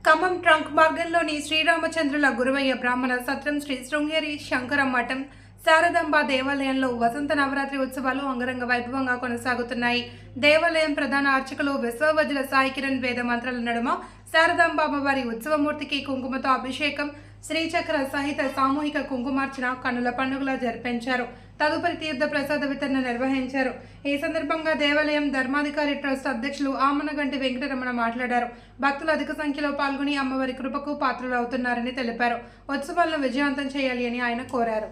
Khammam trunk మార్గంలోని శ్రీరామచంద్రుల Guruvaiah బ్రాహ్మణ సత్రం శ్రీ శృంగేరి శంకర మఠం శారదాంబ దేవాలయంలో వసంత నవరాత్రి ఉత్సవాలు అంగరంగ వైభవంగా కొనసాగుతున్నాయి. దేవాలయం ప్రధాన అర్చకులు విశ్వవజ్ర సాయి కిరణ్ వేద మంత్రాల నడుమ శారదాంబ అమ్మవారి ఉత్సవమూర్తికి కుంకుమతో అభిషేకం, శ్రీచక్ర సహిత సామూహిక కుంకుమార్చన కన్నుల పండుగలా జరిపించారు. తదుపరి తీర్థ ప్రసాద వితరణ నిర్వహించారు. ఈ సందర్భంగా దేవాలయం ధర్మాధికారి ట్రస్ట్ అధ్యక్షులు ఆమనగంటి వెంకటరమణ మాట్లాడారు. భక్తులు అధిక సంఖ్యలో పాల్గొని అమ్మవారి కృపకు పాత్రలు అవుతున్నారని తెలిపారు. ఉత్సవాలను విజయవంతం చేయాలి అని ఆయన కోరారు.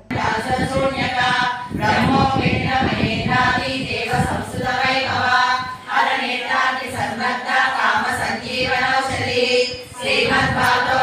శ్రీమద్భాగవత